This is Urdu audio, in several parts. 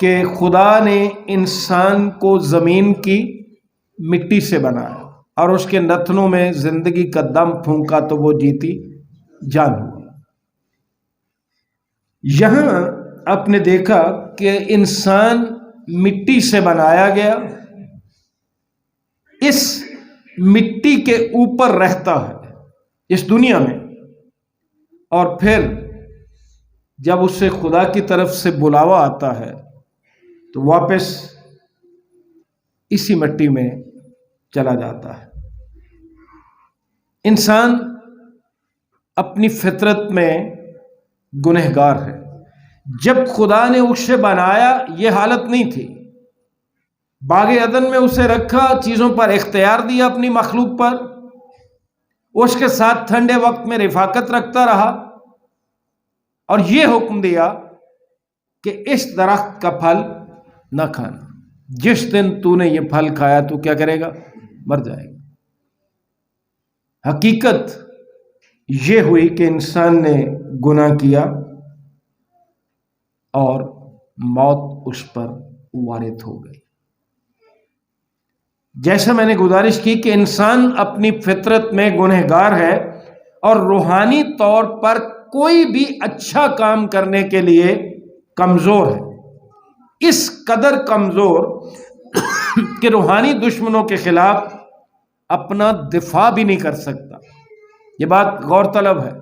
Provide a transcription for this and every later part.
کہ خدا نے انسان کو زمین کی مٹی سے بنایا اور اس کے نتنوں میں زندگی کا دم پھونکا تو وہ جیتی جان ہوئی۔ یہاں آپ نے دیکھا کہ انسان مٹی سے بنایا گیا، اس مٹی کے اوپر رہتا ہے اس دنیا میں، اور پھر جب اسے خدا کی طرف سے بلاوا آتا ہے تو واپس اسی مٹی میں چلا جاتا ہے۔ انسان اپنی فطرت میں گنہگار ہے۔ جب خدا نے اسے بنایا یہ حالت نہیں تھی۔ باغ عدن میں اسے رکھا، چیزوں پر اختیار دیا اپنی مخلوق پر، اس کے ساتھ ٹھنڈے وقت میں رفاقت رکھتا رہا اور یہ حکم دیا کہ اس درخت کا پھل نہ کھانا، جس دن تو نے یہ پھل کھایا تو کیا کرے گا؟ مر جائے گا۔ حقیقت یہ ہوئی کہ انسان نے گناہ کیا اور موت اس پر وارد ہو گئی۔ جیسا میں نے گزارش کی کہ انسان اپنی فطرت میں گنہگار ہے اور روحانی طور پر کوئی بھی اچھا کام کرنے کے لیے کمزور ہے، اس قدر کمزور کہ روحانی دشمنوں کے خلاف اپنا دفاع بھی نہیں کر سکتا۔ یہ بات غور طلب ہے۔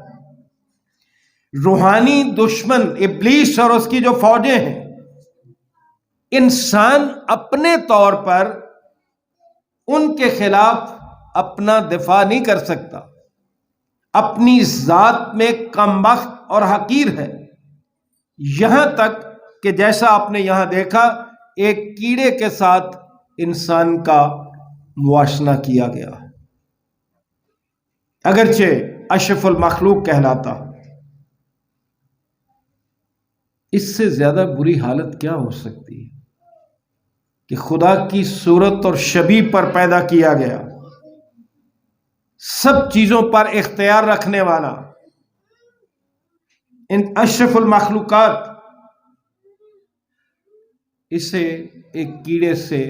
روحانی دشمن ابلیس اور اس کی جو فوجیں ہیں، انسان اپنے طور پر ان کے خلاف اپنا دفاع نہیں کر سکتا، اپنی ذات میں کم بخت اور حقیر ہے، یہاں تک کہ جیسا آپ نے یہاں دیکھا ایک کیڑے کے ساتھ انسان کا موازنہ کیا گیا، اگرچہ اشرف المخلوق کہلاتا۔ اس سے زیادہ بری حالت کیا ہو سکتی ہے کہ خدا کی صورت اور شبیہ پر پیدا کیا گیا، سب چیزوں پر اختیار رکھنے والا، ان اشرف المخلوقات، اسے ایک کیڑے سے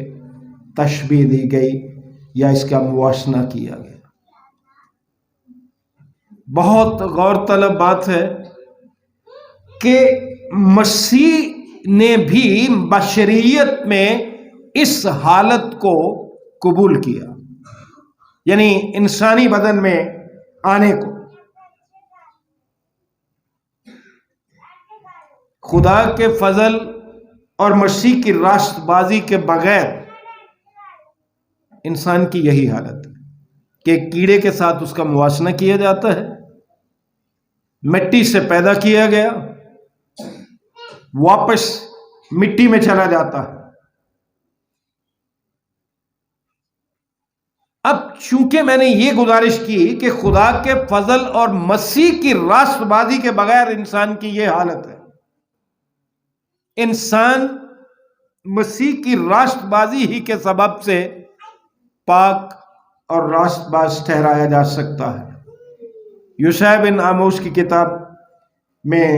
تشبیہ دی گئی یا اس کا موازنہ کیا گیا۔ بہت غور طلب بات ہے کہ مسیح نے بھی بشریت میں اس حالت کو قبول کیا، یعنی انسانی بدن میں آنے کو۔ خدا کے فضل اور مسیح کی راست بازی کے بغیر انسان کی یہی حالت ہے کہ کیڑے کے ساتھ اس کا موازنہ کیا جاتا ہے، مٹی سے پیدا کیا گیا، واپس مٹی میں چلا جاتا ہے۔ اب چونکہ میں نے یہ گزارش کی کہ خدا کے فضل اور مسیح کی راست بازی کے بغیر انسان کی یہ حالت ہے، انسان مسیح کی راست بازی ہی کے سبب سے پاک اور راست باز ٹھہرایا جا سکتا ہے۔ یوشع بن آموس کی کتاب میں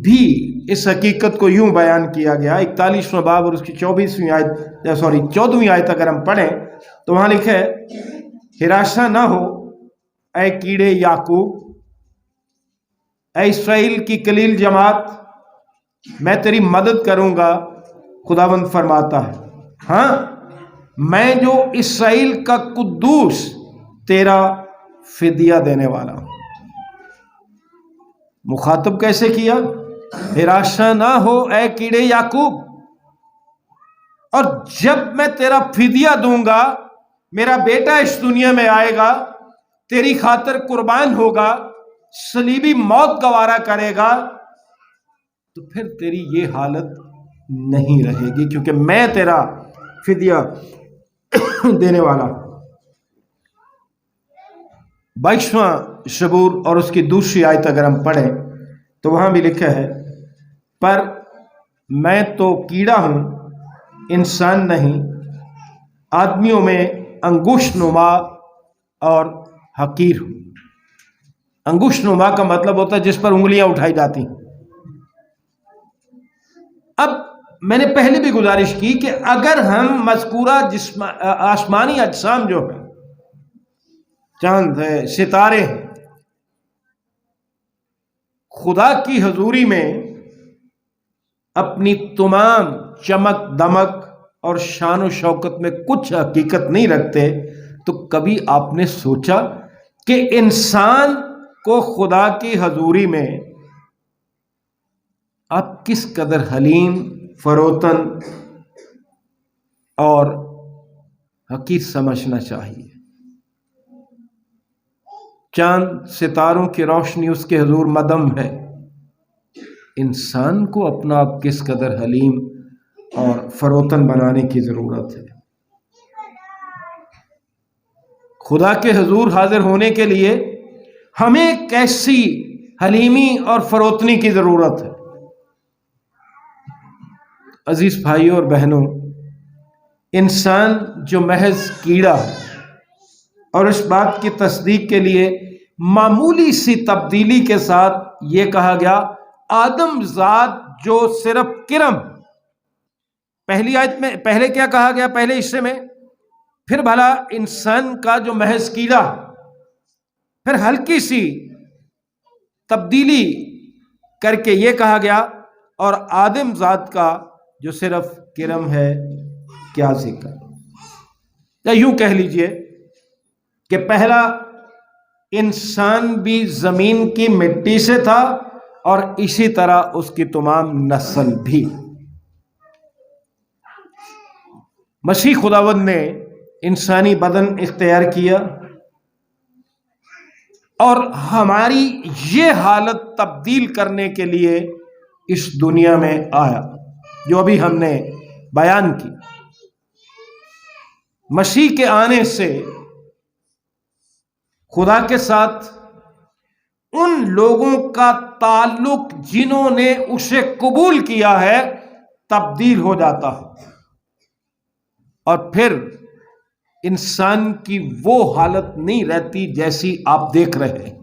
بھی اس حقیقت کو یوں بیان کیا گیا، 41واں باب اور اس کی 14ویں آیت اگر ہم پڑھیں تو وہاں لکھا ہے، ہراساں نہ ہو اے کیڑے یعقوب، اے اسرائیل کی قلیل جماعت، میں تیری مدد کروں گا، خداوند فرماتا ہے، ہاں میں جو اسرائیل کا قدوس تیرا فدیہ دینے والا ہوں۔ مخاطب کیسے کیا؟ ہراساں نہ ہو اے کیڑے یعقوب، اور جب میں تیرا فدیہ دوں گا، میرا بیٹا اس دنیا میں آئے گا، تیری خاطر قربان ہوگا، صلیبی موت گوارا کرے گا، تو پھر تیری یہ حالت نہیں رہے گی، کیونکہ میں تیرا فدیہ دینے والا ہوں۔ 22واں زبور اور اس کی دوسری آیت اگر ہم پڑھیں تو وہاں بھی لکھا ہے، پر میں تو کیڑا ہوں، انسان نہیں، آدمیوں میں انگشت نما اور حقیر ہوں۔ انگشت نما کا مطلب ہوتا ہے جس پر انگلیاں اٹھائی جاتی ہیں۔ اب میں نے پہلے بھی گزارش کی کہ اگر ہم مذکورہ آسمانی اجسام جو ہیں، چاند ہے، ستارے ہیں، خدا کی حضوری میں اپنی تمام چمک دمک اور شان و شوکت میں کچھ حقیقت نہیں رکھتے، تو کبھی آپ نے سوچا کہ انسان کو خدا کی حضوری میں آپ کس قدر حلیم، فروتن اور حقیر سمجھنا چاہیے؟ چاند ستاروں کی روشنی اس کے حضور مدم ہے، انسان کو اپنا آپ کس قدر حلیم اور فروتن بنانے کی ضرورت ہے۔ خدا کے حضور حاضر ہونے کے لیے ہمیں کیسی حلیمی اور فروتنی کی ضرورت ہے؟ عزیز بھائیوں اور بہنوں، انسان جو محض کیڑا ہے، اور اس بات کی تصدیق کے لیے معمولی سی تبدیلی کے ساتھ یہ کہا گیا آدم ذات جو صرف کرم، پہلی آیت میں پہلے کیا کہا گیا پہلے حصے میں؟ پھر بھلا انسان کا جو محض کیڑا، پھر ہلکی سی تبدیلی کر کے یہ کہا گیا اور آدم ذات کا جو صرف کرم ہے، کیا ذکر، یا یوں کہہ لیجئے کہ پہلا انسان بھی زمین کی مٹی سے تھا اور اسی طرح اس کی تمام نسل بھی۔ مسیح خداوند نے انسانی بدن اختیار کیا اور ہماری یہ حالت تبدیل کرنے کے لیے اس دنیا میں آیا، جو ابھی ہم نے بیان کی۔ مسیح کے آنے سے خدا کے ساتھ ان لوگوں کا تعلق جنہوں نے اسے قبول کیا ہے تبدیل ہو جاتا ہے، اور پھر انسان کی وہ حالت نہیں رہتی جیسی آپ دیکھ رہے ہیں۔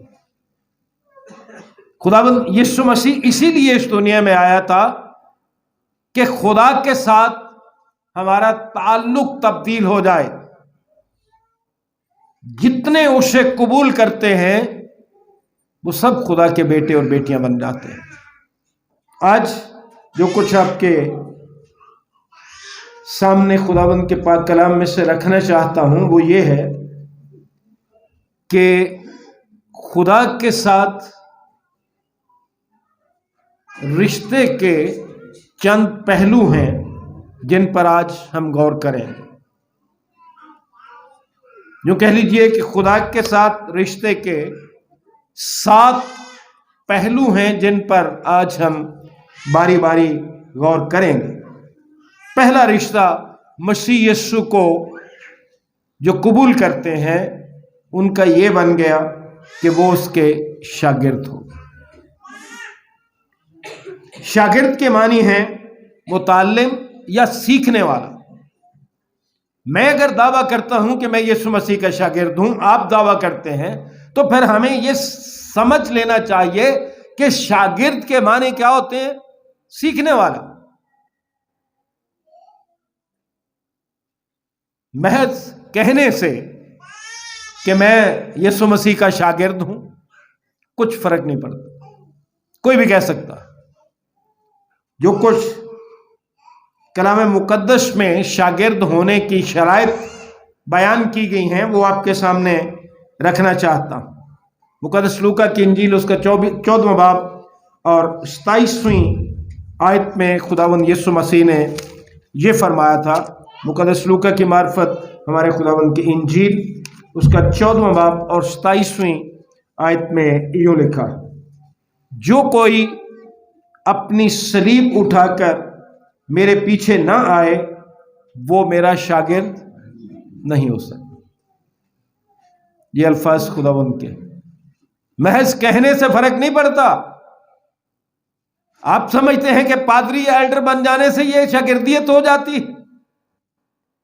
خداوند یسوع مسیح اسی لیے اس دنیا میں آیا تھا کہ خدا کے ساتھ ہمارا تعلق تبدیل ہو جائے۔ جتنے اسے قبول کرتے ہیں وہ سب خدا کے بیٹے اور بیٹیاں بن جاتے ہیں۔ آج جو کچھ آپ کے سامنے خداوند کے پاک کلام میں سے رکھنا چاہتا ہوں وہ یہ ہے کہ خدا کے ساتھ رشتے کے چند پہلو ہیں جن پر آج ہم غور کریں گے۔ جو کہہ لیجئے کہ خدا کے ساتھ رشتے کے 7 پہلو ہیں جن پر آج ہم باری باری غور کریں گے۔ پہلا رشتہ مسیح یسوع کو جو قبول کرتے ہیں ان کا یہ بن گیا کہ وہ اس کے شاگرد ہو۔ شاگرد کے معنی ہیں متعلم یا سیکھنے والا۔ میں اگر دعویٰ کرتا ہوں کہ میں یسوع مسیح کا شاگرد ہوں، آپ دعویٰ کرتے ہیں، تو پھر ہمیں یہ سمجھ لینا چاہیے کہ شاگرد کے معنی کیا ہوتے ہیں؟ سیکھنے والا۔ محض کہنے سے کہ میں یسوع مسیح کا شاگرد ہوں کچھ فرق نہیں پڑتا، کوئی بھی کہہ سکتا۔ جو کچھ کلام مقدس میں شاگرد ہونے کی شرائط بیان کی گئی ہیں وہ آپ کے سامنے رکھنا چاہتا ہوں۔ مقدس لوکا کی انجیل اس کا 14واں باب اور 27ویں آیت میں خداوند یسوع مسیح نے یہ فرمایا تھا۔ مقدس لوکا کی معرفت ہمارے خداوند کی انجیل اس کا 14واں باب اور 27ویں آیت میں یوں لکھا، جو کوئی اپنی صلیب اٹھا کر میرے پیچھے نہ آئے وہ میرا شاگرد نہیں ہو سکتا۔ یہ الفاظ خداوند کے محض کہنے سے فرق نہیں پڑتا۔ آپ سمجھتے ہیں کہ پادری یا ایلڈر بن جانے سے یہ شاگردیت ہو جاتی ہے؟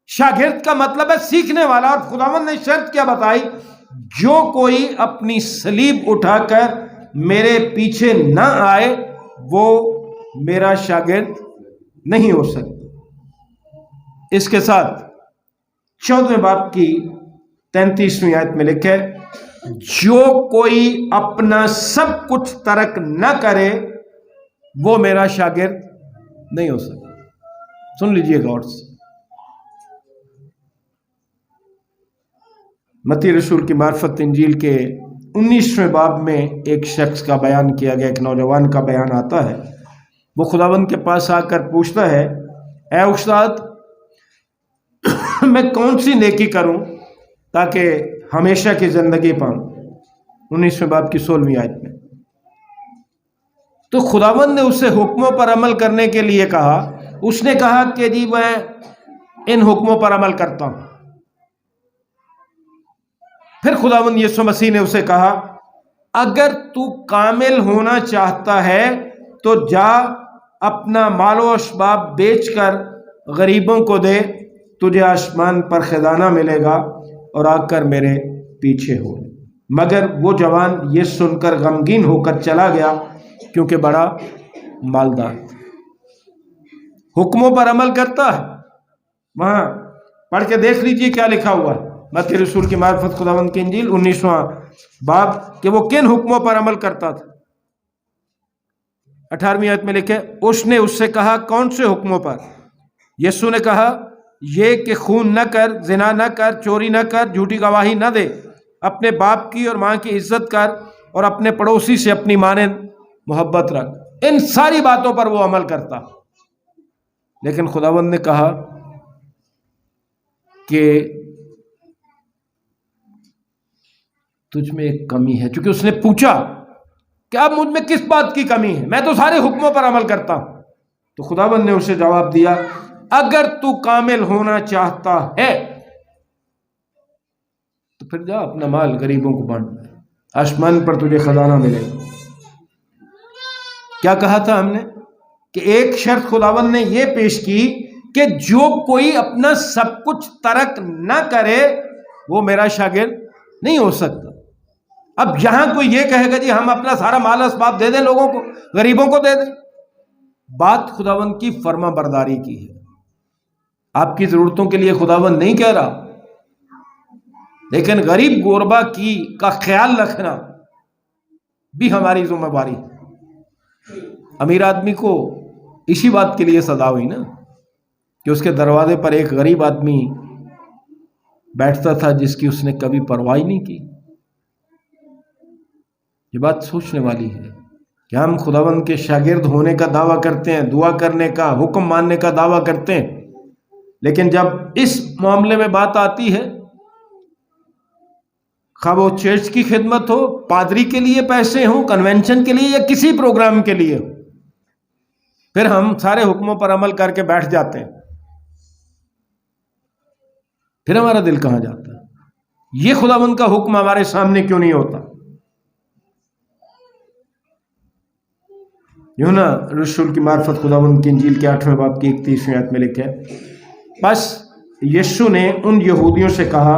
شاگرد کا مطلب ہے سیکھنے والا، اور خداوند نے شرط کیا بتائی؟ جو کوئی اپنی صلیب اٹھا کر میرے پیچھے نہ آئے وہ میرا شاگرد نہیں ہو سکتا۔ اس کے ساتھ 14 باب کی 33ویں آیت میں لکھے جو کوئی اپنا سب کچھ ترک نہ کرے وہ میرا شاگرد نہیں ہو سکتا۔ سن لیجئے غور سے، متی رسول کی معرفت انجیل کے 19ویں باب میں ایک شخص کا بیان کیا گیا، ایک نوجوان کا بیان آتا ہے۔ وہ خداوند کے پاس آ کر پوچھتا ہے، اے استاد میں کون سی نیکی کروں تاکہ ہمیشہ کی زندگی پاؤں؟ 19ویں باب کی 16ویں آیت میں تو خداوند نے اسے حکموں پر عمل کرنے کے لیے کہا۔ اس نے کہا کہ جی میں ان حکموں پر عمل کرتا ہوں۔ پھر خداوند یسوع مسیح نے اسے کہا اگر تو کامل ہونا چاہتا ہے تو جا اپنا مال و اسباب بیچ کر غریبوں کو دے، تجھے آسمان پر خزانہ ملے گا، اور آ کر میرے پیچھے ہو۔ مگر وہ جوان یہ سن کر غمگین ہو کر چلا گیا کیونکہ بڑا مالدار تھا۔ حکموں پر عمل کرتا ہے، وہاں پڑھ کے دیکھ لیجئے کیا لکھا ہوا ہے، متی رسول کی معرفت خداوند کی انجیل 19واں باب کہ وہ کن حکموں پر عمل کرتا تھا۔ 18ویں آیت میں لکھے اس نے اس سے کہا کون سے حکموں پر؟ یسوع نے کہا یہ کہ خون نہ کر، زنا نہ کر، چوری نہ کر، جھوٹی گواہی نہ دے، اپنے باپ کی اور ماں کی عزت کر، اور اپنے پڑوسی سے اپنی مانند محبت رکھ۔ ان ساری باتوں پر وہ عمل کرتا، لیکن خداوند نے کہا کہ تجھ میں ایک کمی ہے، چونکہ اس نے پوچھا کہ اب مجھ میں کس بات کی کمی ہے، میں تو سارے حکموں پر عمل کرتا ہوں۔ تو خداوند نے اسے جواب دیا اگر تو کامل ہونا چاہتا ہے تو پھر جا اپنا مال غریبوں کو بانٹ، آسمان پر تجھے خزانہ ملے گا۔ کیا کہا تھا ہم نے کہ ایک شرط خداوند نے یہ پیش کی کہ جو کوئی اپنا سب کچھ ترک نہ کرے وہ میرا شاگرد نہیں ہو سکتا۔ اب یہاں کوئی یہ کہے گا جی ہم اپنا سارا مال اسباب دے دیں لوگوں کو، غریبوں کو دے دیں، بات خداوند کی فرما برداری کی ہے۔ آپ کی ضرورتوں کے لیے خداوند نہیں کہہ رہا، لیکن غریب غربا کی کا خیال رکھنا بھی ہماری ذمہ داری ہے۔ امیر آدمی کو اسی بات کے لیے سزا ہوئی نا کہ اس کے دروازے پر ایک غریب آدمی بیٹھتا تھا جس کی اس نے کبھی پرواہ نہیں کی۔ یہ بات سوچنے والی ہے کہ ہم خداوند کے شاگرد ہونے کا دعویٰ کرتے ہیں، دعا کرنے کا، حکم ماننے کا دعویٰ کرتے ہیں، لیکن جب اس معاملے میں بات آتی ہے، خواہ وہ چرچ کی خدمت ہو، پادری کے لیے پیسے ہوں، کنونشن کے لیے یا کسی پروگرام کے لیے ہو، پھر ہم سارے حکموں پر عمل کر کے بیٹھ جاتے ہیں، پھر ہمارا دل کہاں جاتا ہے؟ یہ خداوند کا حکم ہمارے سامنے کیوں نہیں ہوتا؟ یوحنا رسول کی معرفت خداوند کی انجیل کے 8ویں باب کی 31ویں آیت میں لکھا ہے بس یسوع نے ان یہودیوں سے کہا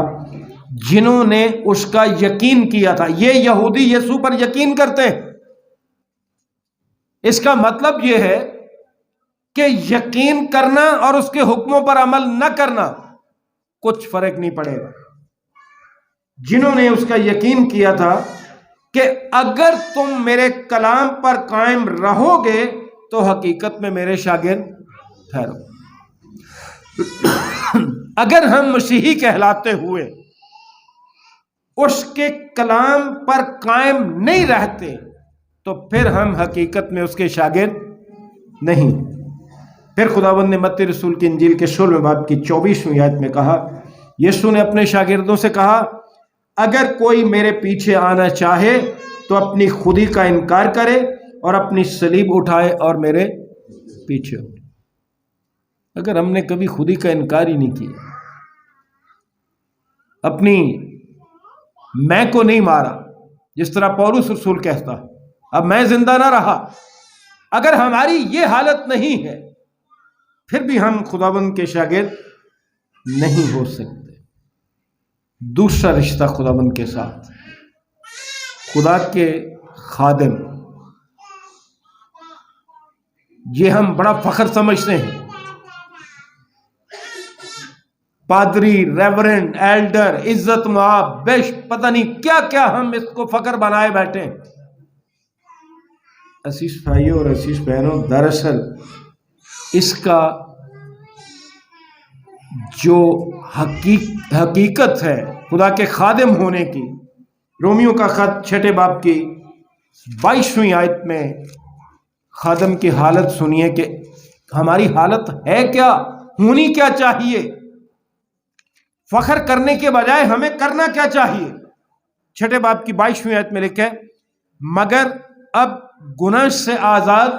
جنہوں نے اس کا یقین کیا تھا، یہ یہودی یسوع پر یقین کرتے ہیں، اس کا مطلب یہ ہے کہ یقین کرنا اور اس کے حکموں پر عمل نہ کرنا کچھ فرق نہیں پڑے گا۔ جنہوں نے اس کا یقین کیا تھا کہ اگر تم میرے کلام پر قائم رہو گے تو حقیقت میں میرے شاگرد ٹھہرو۔ اگر ہم مسیحی کہلاتے ہوئے اس کے کلام پر قائم نہیں رہتے تو پھر ہم حقیقت میں اس کے شاگرد نہیں۔ پھر خداوند نے متی رسول کی انجیل کے 16ویں باب کی 24ویں آیت میں کہا، یسوع نے اپنے شاگردوں سے کہا اگر کوئی میرے پیچھے آنا چاہے تو اپنی خودی کا انکار کرے اور اپنی صلیب اٹھائے اور میرے پیچھے ہو۔ اگر ہم نے کبھی خودی کا انکار ہی نہیں کیا، اپنی میں کو نہیں مارا، جس طرح پولس رسول کہتا اب میں زندہ نہ رہا، اگر ہماری یہ حالت نہیں ہے پھر بھی ہم خداوند کے شاگرد نہیں ہو سکتے۔ دوسرا رشتہ خداوند کے ساتھ، خدا کے خادم، یہ ہم بڑا فخر سمجھتے ہیں پادری، ریورنڈ، ایلڈر، عزت مآب، بیش پتہ نہیں کیا کیا ہم اس کو فخر بنائے بیٹھے ہیں۔ عزیز بھائیوں اور عزیز بہنوں، دراصل اس کا جو حقیقت ہے خدا کے خادم ہونے کی، رومیو کا خط 6 باب کی 22ویں آیت میں خادم کی حالت سنیے کہ ہماری حالت ہے کیا، ہونی کیا چاہیے، فخر کرنے کے بجائے ہمیں کرنا کیا چاہیے۔ 6 باب کی 22ویں آیت میں لکھا ہے، مگر اب گناہ سے آزاد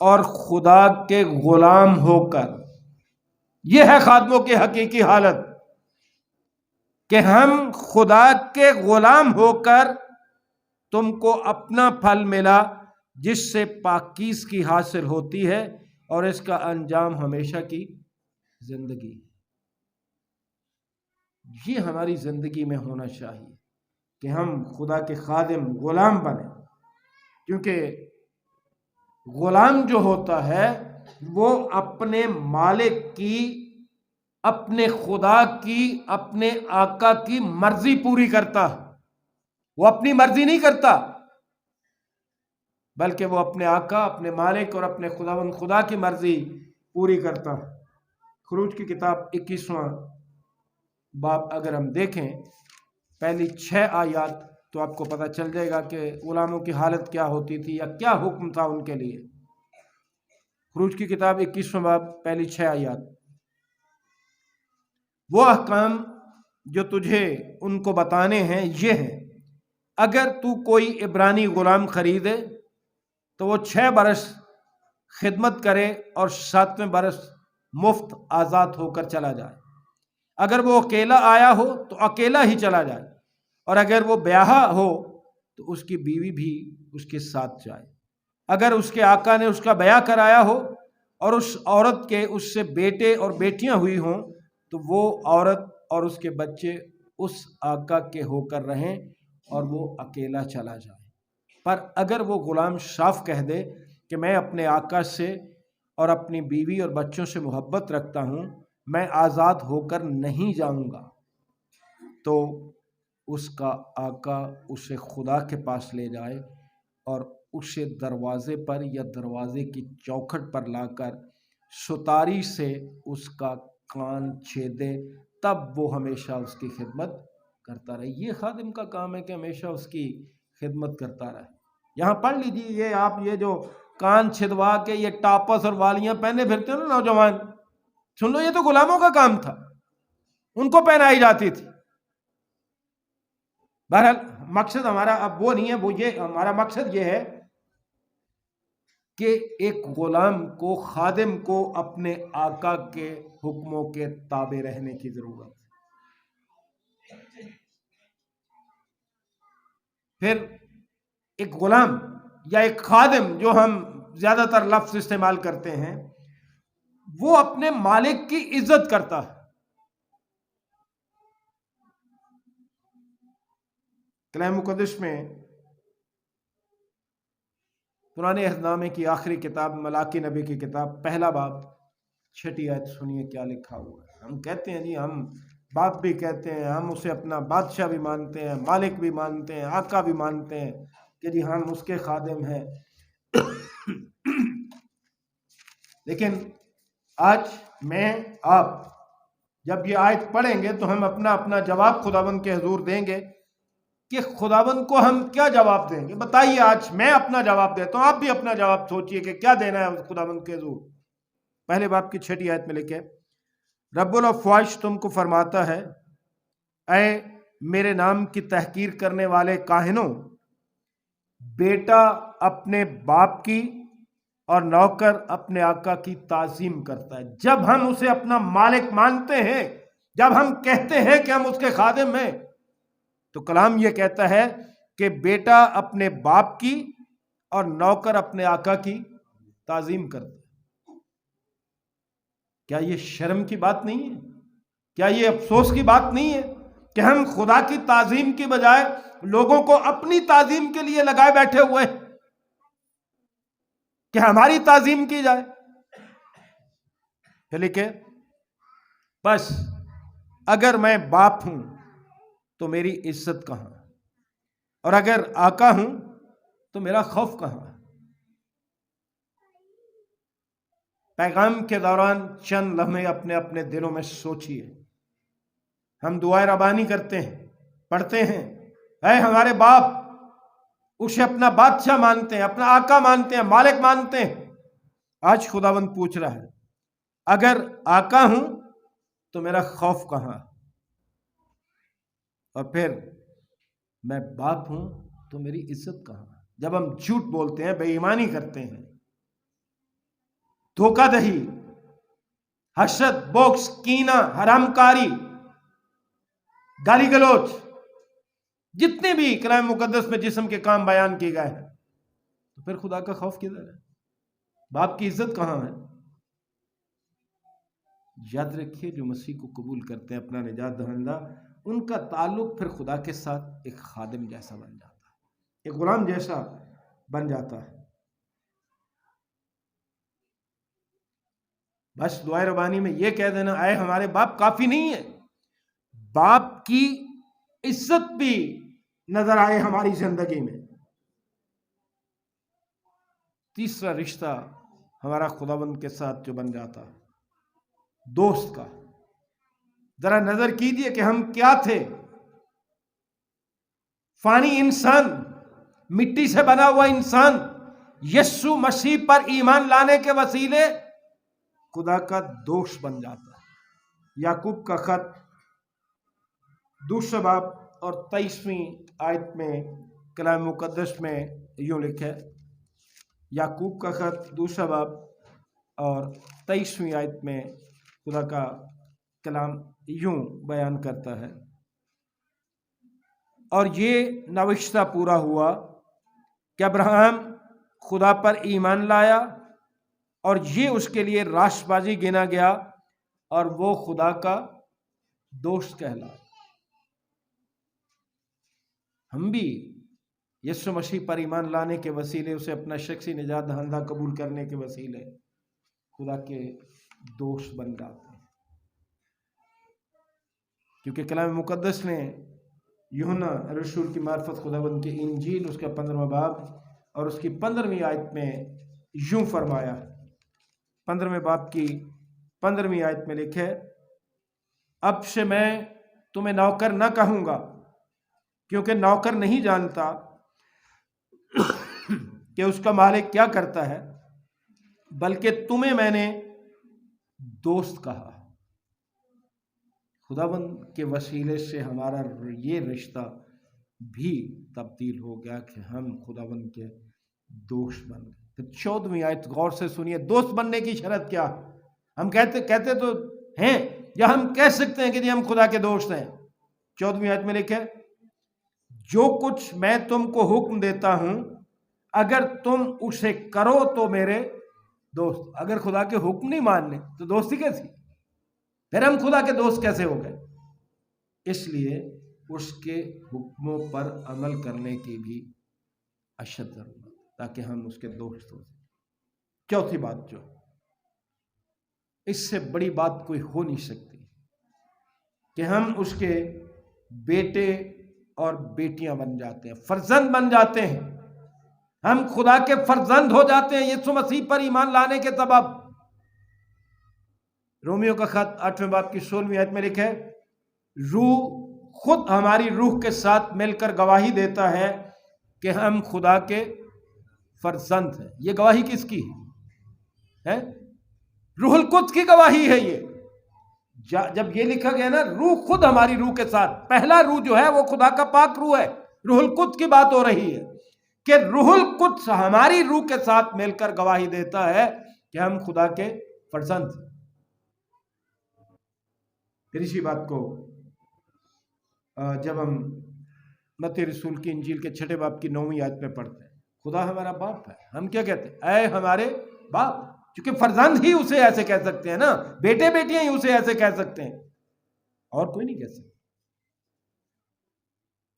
اور خدا کے غلام ہو کر، یہ ہے خادموں کی حقیقی حالت کہ ہم خدا کے غلام ہو کر تم کو اپنا پھل ملا جس سے پاکیزگی حاصل ہوتی ہے اور اس کا انجام ہمیشہ کی زندگی۔ یہ ہماری زندگی میں ہونا چاہیے کہ ہم خدا کے خادم، غلام بنیں، کیونکہ غلام جو ہوتا ہے وہ اپنے مالک کی، اپنے خدا کی، اپنے آقا کی مرضی پوری کرتا ہے۔ وہ اپنی مرضی نہیں کرتا، بلکہ وہ اپنے آقا، اپنے مالک اور اپنے خدا کی مرضی پوری کرتا ہے۔ خروج کی کتاب 21واں باب اگر ہم دیکھیں، پہلی 6 آیات، تو آپ کو پتہ چل جائے گا کہ غلاموں کی حالت کیا ہوتی تھی یا کیا حکم تھا ان کے لیے۔ خروج کی کتاب 21واں باب پہلی 6 آیات، وہ احکام جو تجھے ان کو بتانے ہیں یہ ہیں، اگر تو کوئی عبرانی غلام خریدے تو وہ 6 برس خدمت کرے اور 7ویں برس مفت آزاد ہو کر چلا جائے۔ اگر وہ اکیلا آیا ہو تو اکیلا ہی چلا جائے، اور اگر وہ بیاہا ہو تو اس کی بیوی بھی اس کے ساتھ جائے۔ اگر اس کے آقا نے اس کا بیاہ کرایا ہو اور اس عورت کے اس سے بیٹے اور بیٹیاں ہوئی ہوں تو وہ عورت اور اس کے بچے اس آقا کے ہو کر رہیں اور وہ اکیلا چلا جائے۔ پر اگر وہ غلام صاف کہہ دے کہ میں اپنے آقا سے اور اپنی بیوی اور بچوں سے محبت رکھتا ہوں، میں آزاد ہو کر نہیں جاؤں گا، تو اس کا آقا اسے خدا کے پاس لے جائے اور اسے دروازے پر یا دروازے کی چوکھٹ پر لا کر ستاری سے اس کا کان چھیدے، تب وہ ہمیشہ اس کی خدمت کرتا رہے۔ یہ خادم کا کام ہے کہ ہمیشہ اس کی خدمت کرتا رہے۔ یہاں پڑھ لیجیے، یہ آپ یہ جو کان چھدوا کے یہ ٹاپس اور والیاں پہنے پھرتے ہیں نا نوجوان، سن لو، یہ تو غلاموں کا کام تھا، ان کو پہنائی جاتی تھی۔ بہرحال مقصد ہمارا اب وہ نہیں ہے، وہ یہ ہمارا مقصد یہ ہے کہ ایک غلام کو، خادم کو اپنے آقا کے حکموں کے تابع رہنے کی ضرورت ہے۔ پھر ایک غلام یا ایک خادم، جو ہم زیادہ تر لفظ استعمال کرتے ہیں، وہ اپنے مالک کی عزت کرتا ہے۔ کلام مقدس میں پرانے عہد نامے کی آخری کتاب ملاکی نبی کی کتاب 1 باب 6 آیت سنیے کیا لکھا ہوا ہے۔ ہم کہتے ہیں جی، ہم باپ بھی کہتے ہیں، ہم اسے اپنا بادشاہ بھی مانتے ہیں، مالک بھی مانتے ہیں، آقا بھی مانتے ہیں کہ جی ہم اس کے خادم ہیں۔ لیکن آج میں آپ جب یہ آیت پڑھیں گے تو ہم اپنا جواب خداوند کے حضور دیں گے کہ خداوند کو ہم کیا جواب دیں گے۔ بتائیے، آج میں اپنا جواب دیتا ہوں، آپ بھی اپنا جواب سوچئے کہ کیا دینا ہے خداوند کے حضور۔ 1 باب کی 6 آیت میں لکھے، رب الافواج تم کو فرماتا ہے، اے میرے نام کی تحقیر کرنے والے کاہنوں، بیٹا اپنے باپ کی اور نوکر اپنے آقا کی تعظیم کرتا ہے۔ جب ہم اسے اپنا مالک مانتے ہیں، جب ہم کہتے ہیں کہ ہم اس کے خادم ہیں، تو کلام یہ کہتا ہے کہ بیٹا اپنے باپ کی اور نوکر اپنے آقا کی تعظیم کرتا ہے۔ کیا یہ شرم کی بات نہیں ہے؟ کیا یہ افسوس کی بات نہیں ہے کہ ہم خدا کی تعظیم کی بجائے لوگوں کو اپنی تعظیم کے لیے لگائے بیٹھے ہوئے ہیں کہ ہماری تعظیم کی جائے؟ پھر لکھے، بس اگر میں باپ ہوں تو میری عزت کہاں، اور اگر آقا ہوں تو میرا خوف کہاں؟ پیغام کے دوران چند لمحے اپنے اپنے دلوں میں سوچیے۔ ہم دعائے ربانی کرتے ہیں، پڑھتے ہیں، اے ہمارے باپ، اسے اپنا بادشاہ مانتے ہیں، اپنا آقا مانتے ہیں، مالک مانتے ہیں۔ آج خداوند پوچھ رہا ہے، اگر آقا ہوں تو میرا خوف کہاں؟ اور پھر میں باپ ہوں تو میری عزت کہاں؟ جب ہم جھوٹ بولتے ہیں، بے ایمانی کرتے ہیں، دھوکہ دہی، حسد، بغض، کینہ، حرام کاری، گالی گلوچ، جتنے بھی کلام مقدس میں جسم کے کام بیان کیے گئے ہیں، تو پھر خدا کا خوف کدھر ہے؟ باپ کی عزت کہاں ہے؟ یاد رکھیے، جو مسیح کو قبول کرتے ہیں اپنا نجات دہندہ، ان کا تعلق پھر خدا کے ساتھ ایک خادم جیسا بن جاتا ہے، ایک غلام جیسا بن جاتا ہے۔ بس دعائے ربانی میں یہ کہہ دینا، اے ہمارے باپ، کافی نہیں ہے۔ باپ کی عزت بھی نظر آئے ہماری زندگی میں۔ تیسرا رشتہ ہمارا خداوند کے ساتھ جو بن جاتا ہے، دوست کا۔ ذرا نظر کیجئے کہ ہم کیا تھے؟ فانی انسان، مٹی سے بنا ہوا انسان، یسوع مسیح پر ایمان لانے کے وسیلے خدا کا دوست بن جاتا ہے۔ یعقوب کا خط 2 باب اور 23ویں آیت میں کلام مقدس میں یوں لکھے، یعقوب کا خط 2 باب اور 23ویں آیت میں خدا کا کلام یوں بیان کرتا ہے، اور یہ نوشتہ پورا ہوا کہ ابراہیم خدا پر ایمان لایا اور یہ اس کے لیے راست بازی گنا گیا، اور وہ خدا کا دوست کہلایا۔ ہم بھی یسوع مسیح پر ایمان لانے کے وسیلے، اسے اپنا شخصی نجات دہندہ قبول کرنے کے وسیلے خدا کے دوست بن جاتے ہیں، کیونکہ کلام مقدس نے یوحنا رسول کی معرفت خداوند کی انجیل، اس کا 15واں باب اور اس کی 15ویں آیت میں یوں فرمایا، 15ویں باب کی 15ویں آیت میں لکھے، اب سے میں تمہیں نوکر نہ کہوں گا، کیونکہ نوکر نہیں جانتا کہ اس کا مالک کیا کرتا ہے، بلکہ تمہیں میں نے دوست کہا۔ خداوند کے وسیلے سے ہمارا یہ رشتہ بھی تبدیل ہو گیا کہ ہم خداوند کے دوست بن گئے۔ پھر 14ویں آیت غور سے سنیے، دوست بننے کی شرط کیا؟ ہم کہتے تو ہیں، یا ہم کہہ سکتے ہیں کہ جی ہم خدا کے دوست ہیں۔ 14ویں آیت میں لکھے، جو کچھ میں تم کو حکم دیتا ہوں اگر تم اسے کرو تو میرے دوست۔ اگر خدا کے حکم نہیں ماننے تو دوستی کیسی؟ پھر ہم خدا کے دوست کیسے ہو گئے؟ اس لیے اس کے حکموں پر عمل کرنے کی بھی اشد ضرورت، تاکہ ہم اس کے دوست ہو سکیں۔ چوتھی بات، جو اس سے بڑی بات کوئی ہو نہیں سکتی، کہ ہم اس کے بیٹے اور بیٹیاں بن جاتے ہیں، فرزند بن جاتے ہیں، ہم خدا کے فرزند ہو جاتے ہیں یسوع مسیح پر ایمان لانے کے سبب۔ رومیو کا خط 8ویں باب کی 16ویں آیت میں لکھا ہے، روح خود ہماری روح کے ساتھ مل کر گواہی دیتا ہے کہ ہم خدا کے فرزند ہیں۔ یہ گواہی کس کی ہے؟ روح القدس کی گواہی ہے۔ یہ جب یہ لکھا گیا نا، روح خود ہماری روح کے ساتھ، پہلا روح جو ہے وہ خدا کا پاک روح ہے۔ روح القدس کی بات ہو رہی ہے کہ روح القدس ہماری روح کے ساتھ مل کر گواہی دیتا ہے کہ ہم خدا کے فرزند ہیں۔ پھر اسی بات کو جب ہم متی رسول کی انجیل کے 6 باب کی 9ویں آیت میں پڑھتے ہیں، خدا ہمارا باپ ہے، ہم کیا کہتے ہیں؟ اے ہمارے باپ، کیونکہ فرزند ہی اسے ایسے کہہ سکتے ہیں نا، بیٹے بیٹیاں ہی اسے ایسے کہہ سکتے ہیں، اور کوئی نہیں کہہ سکتا۔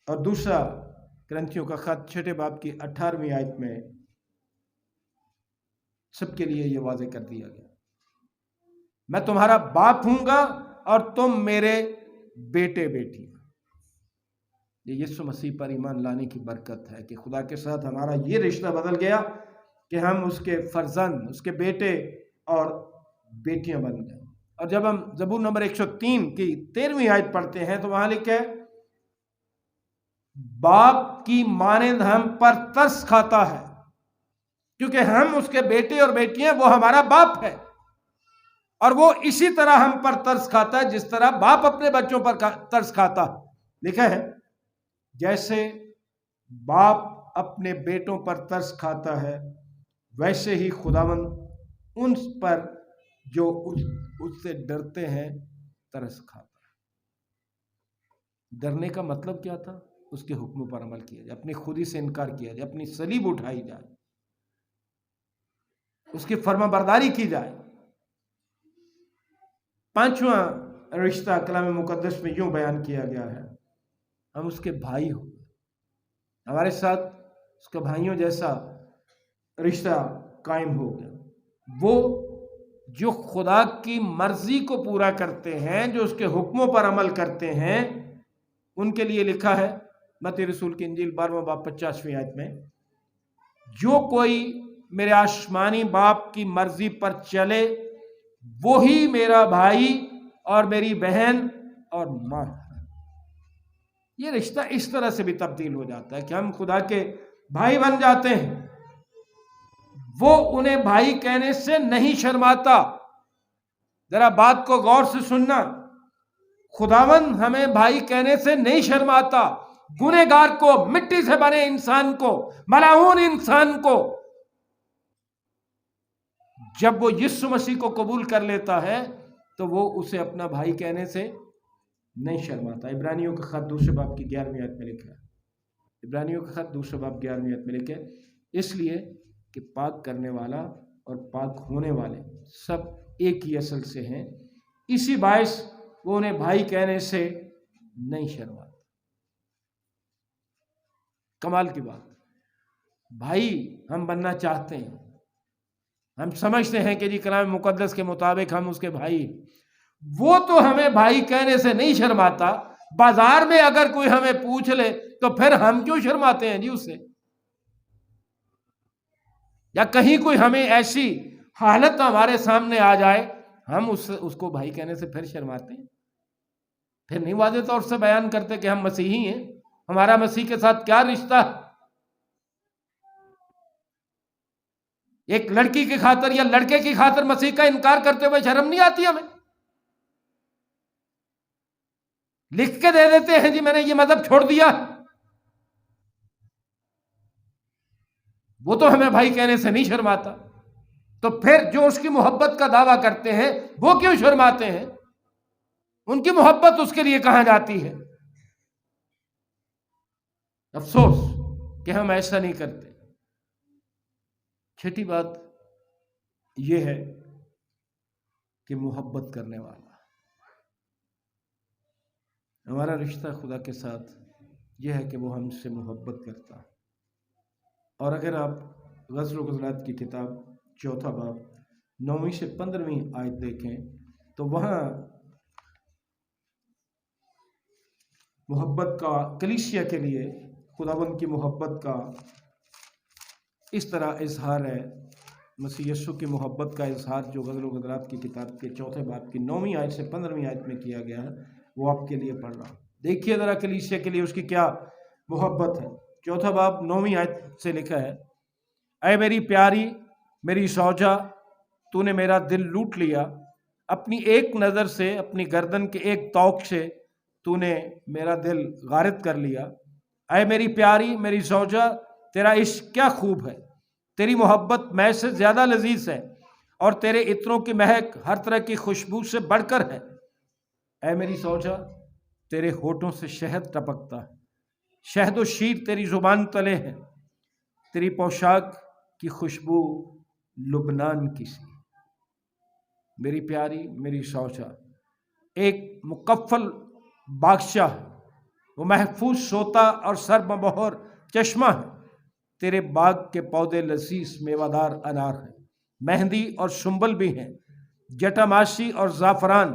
اور دوسرا کرنتھیوں کا خط 6 باب کی 18ویں آیت میں سب کے لیے یہ واضح کر دیا گیا، میں تمہارا باپ ہوں گا اور تم میرے بیٹے بیٹی۔ یہ یسوع مسیح پر ایمان لانے کی برکت ہے کہ خدا کے ساتھ ہمارا یہ رشتہ بدل گیا کہ ہم اس کے فرزند، اس کے بیٹے اور بیٹیاں بن گئے۔ اور جب ہم زبور نمبر 103 کی 13ویں آیت پڑھتے ہیں تو وہاں لکھا ہے، باپ کی مانند ہم پر ترس کھاتا ہے، کیونکہ ہم اس کے بیٹے اور بیٹیاں، وہ ہمارا باپ ہے، اور وہ اسی طرح ہم پر ترس کھاتا ہے جس طرح باپ اپنے بچوں پر ترس کھاتا ہے۔ لکھا ہے، جیسے باپ اپنے بیٹوں پر ترس کھاتا ہے ویسے ہی خداوند ان پر جو اس سے ڈرتے ہیں ترس کھاتا ہے۔ ڈرنے کا مطلب کیا تھا؟ اس کے حکموں پر عمل کیا جائے، اپنی خودی سے انکار کیا جائے، اپنی صلیب اٹھائی جائے، اس کی فرما برداری کی جائے۔ پانچواں رشتہ کلام مقدس میں یوں بیان کیا گیا ہے، ہم اس کے بھائی ہو، ہمارے ساتھ اس کا بھائیوں جیسا رشتہ قائم ہو گیا۔ وہ جو خدا کی مرضی کو پورا کرتے ہیں، جو اس کے حکموں پر عمل کرتے ہیں، ان کے لیے لکھا ہے متی رسول کی انجیل 12واں باب 50ویں آیت میں، جو کوئی میرے آسمانی باپ کی مرضی پر چلے وہی میرا بھائی اور میری بہن اور ماں ہے۔ یہ رشتہ اس طرح سے بھی تبدیل ہو جاتا ہے کہ ہم خدا کے بھائی بن جاتے ہیں۔ وہ انہیں بھائی کہنے سے نہیں شرماتا۔ ذرا بات کو غور سے سننا، خداوند ہمیں بھائی کہنے سے نہیں شرماتا۔ گنہگار کو، مٹی سے بنے انسان کو، ملعون انسان کو جب وہ یسوع مسیح کو قبول کر لیتا ہے تو وہ اسے اپنا بھائی کہنے سے نہیں شرماتا۔ عبرانیوں کا خط 2 باب کی 11ویں آیت میں لکھا ہے، عبرانیوں کا خط 2 باب 11ویں آیت میں لکھا ہے، اس لیے کہ پاک کرنے والا اور پاک ہونے والے سب ایک ہی اصل سے ہیں، اسی باعث وہ انہیں بھائی کہنے سے نہیں شرماتا۔ کمال کی بات، بھائی ہم بننا چاہتے ہیں، ہم سمجھتے ہیں کہ جی کلام مقدس کے مطابق ہم اس کے بھائی، وہ تو ہمیں بھائی کہنے سے نہیں شرماتا۔ بازار میں اگر کوئی ہمیں پوچھ لے تو پھر ہم کیوں شرماتے ہیں جی اس سے؟ یا کہیں کوئی ہمیں ایسی حالت ہمارے سامنے آ جائے، ہم اس کو بھائی کہنے سے پھر شرماتے ہیں، پھر نہیں واضح طور سے بیان کرتے کہ ہم مسیحی ہیں، ہمارا مسیح کے ساتھ کیا رشتہ ہے۔ ایک لڑکی کی خاطر یا لڑکے کی خاطر مسیح کا انکار کرتے ہوئے شرم نہیں آتی ہمیں؟ لکھ کے دے دیتے ہیں جی میں نے یہ مذہب چھوڑ دیا، وہ تو ہمیں بھائی کہنے سے نہیں شرماتا، تو پھر جو اس کی محبت کا دعویٰ کرتے ہیں وہ کیوں شرماتے ہیں؟ ان کی محبت اس کے لیے کہاں جاتی ہے؟ افسوس کہ ہم ایسا نہیں کرتے۔ چھٹی بات یہ ہے کہ محبت کرنے والا، ہمارا رشتہ خدا کے ساتھ یہ ہے کہ وہ ہم سے محبت کرتا ہے۔ اور اگر آپ غزل و غزلات کی کتاب 4 باب 9 سے 15 آیت دیکھیں تو وہاں محبت کا کلیسیا کے لیے خداوند کی محبت کا اس طرح اظہار ہے، مسیح یسوع کی محبت کا اظہار جو غزل و غزلات کی کتاب کے 4 باب کی 9 آیت سے 15 آیت میں کیا گیا ہے، وہ آپ کے لیے پڑھ رہا ہوں۔ دیکھیے ذرا کلیسیا کے لیے اس کی کیا محبت ہے۔ 4 باب 9 آیت سے لکھا ہے، اے میری پیاری، میری زوجہ، تو نے میرا دل لوٹ لیا، اپنی ایک نظر سے، اپنی گردن کے ایک طوق سے تو نے میرا دل غارت کر لیا۔ اے میری پیاری، میری زوجہ، تیرا عشق کیا خوب ہے، تیری محبت میں سے زیادہ لذیذ ہے، اور تیرے عطروں کی مہک ہر طرح کی خوشبو سے بڑھ کر ہے۔ اے میری زوجہ، تیرے ہونٹوں سے شہد ٹپکتا ہے، شہد و شیر تیری زبان تلے ہے، تیری پوشاک کی خوشبو لبنان کی سی۔ میری پیاری، میری زوجہ ایک مکفل باغچہ ہے، وہ محفوظ سوتا اور سربمہر چشمہ ہے، تیرے باغ کے پودے لذیذ میوادار انار ہیں، مہندی اور سنبل بھی ہیں، جٹاماسی اور زعفران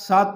7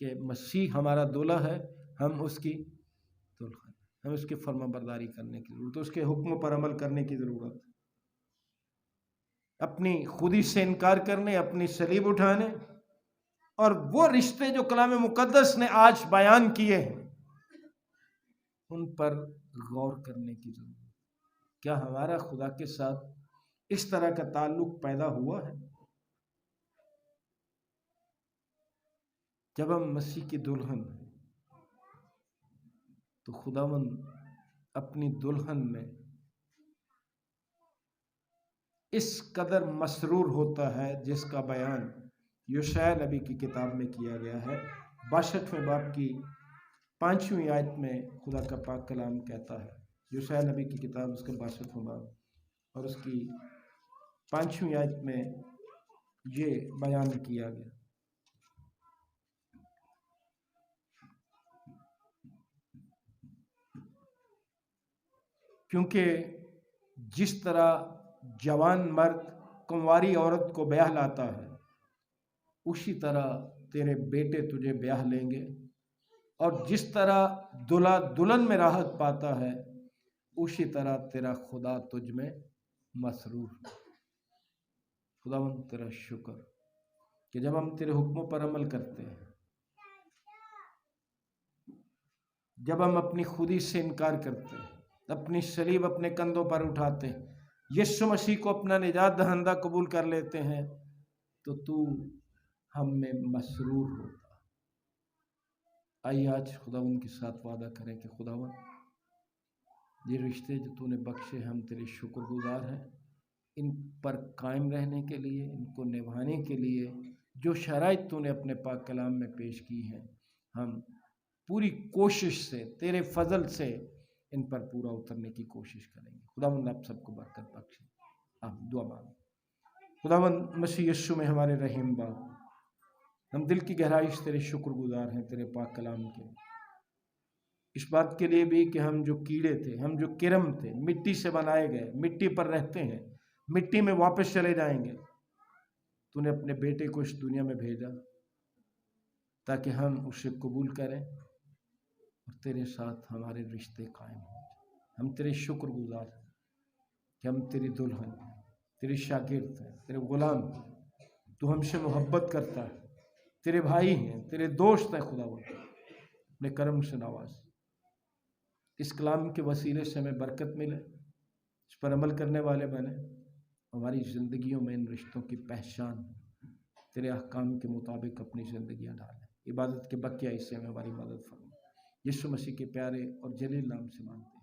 کہ مسیح ہمارا دولہا ہے، ہم اس کی دلہن، ہمیں اس کی فرما برداری کرنے کی ضرورت ہے، اس کے حکموں پر عمل کرنے کی ضرورت ہے، اپنی خودی سے انکار کرنے، اپنی صلیب اٹھانے، اور وہ رشتے جو کلام مقدس نے آج بیان کیے ہیں ان پر غور کرنے کی ضرورت ہے۔ کیا ہمارا خدا کے ساتھ اس طرح کا تعلق پیدا ہوا ہے؟ جب ہم مسیح کی دلہن ہیں تو خداوند اپنی دلہن میں اس قدر مسرور ہوتا ہے جس کا بیان یشعیاہ نبی کی کتاب میں کیا گیا ہے۔ 62ویں باب کی 5ویں آیت میں خدا کا پاک کلام کہتا ہے، یشعیاہ نبی کی کتاب اس کا 62واں باب اور اس کی 5ویں آیت میں یہ بیان کیا گیا، کیونکہ جس طرح جوان مرد کنواری عورت کو بیاہ لاتا ہے، اسی طرح تیرے بیٹے تجھے بیاہ لیں گے، اور جس طرح دلہا دلہن میں راحت پاتا ہے اسی طرح تیرا خدا تجھ میں مسرور۔ خداوند تیرا شکر کہ جب ہم تیرے حکموں پر عمل کرتے ہیں، جب ہم اپنی خودی سے انکار کرتے ہیں، اپنی صلیب اپنے کندھوں پر اٹھاتے ہیں، یسوع مسیح کو اپنا نجات دہندہ قبول کر لیتے ہیں، تو تو ہم میں مسرور ہوتا۔ آئیے آج خداوند کے ساتھ وعدہ کریں کہ خداوند یہ رشتے جو تو نے بخشے ہم تیرے شکر گزار ہیں، ان پر قائم رہنے کے لیے، ان کو نبھانے کے لیے جو شرائط تو نے اپنے پاک کلام میں پیش کی ہیں، ہم پوری کوشش سے تیرے فضل سے ان پر پورا اترنے کی کوشش کریں گے۔ خداوند آپ سب کو برکت بخشے۔ آپ دعا مانگیں۔ خداوند مسیح یسوع میں ہمارے رحیم باپ، ہم دل کی گہرائی سے تیرے شکر گزار ہیں تیرے پاک کلام کے، اس بات کے لیے بھی کہ ہم جو کیڑے تھے، ہم جو کرم تھے، مٹی سے بنائے گئے، مٹی پر رہتے ہیں، مٹی میں واپس چلے جائیں گے، تو نے اپنے بیٹے کو اس دنیا میں بھیجا تاکہ ہم اسے قبول کریں اور تیرے ساتھ ہمارے رشتے قائم ہوں۔ ہم تیرے شکر گزار ہیں کہ ہم تیری دلہن ہیں، تیرے شاگرد ہیں، تیرے غلام ہیں، تو ہم سے محبت کرتا ہے، تیرے بھائی ہیں، تیرے دوست ہیں۔ خداوند اپنے کرم سے نواز، اس کلام کے وسیلے سے ہمیں برکت ملے، اس پر عمل کرنے والے بنے، ہماری زندگیوں میں ان رشتوں کی پہچان، تیرے احکام کے مطابق اپنی زندگیاں ڈالیں۔ عبادت کے بقیہ حصے میں ہماری مدد فرما، یسوع مسیح کے پیارے اور جلیل نام سے مانگتے ہیں۔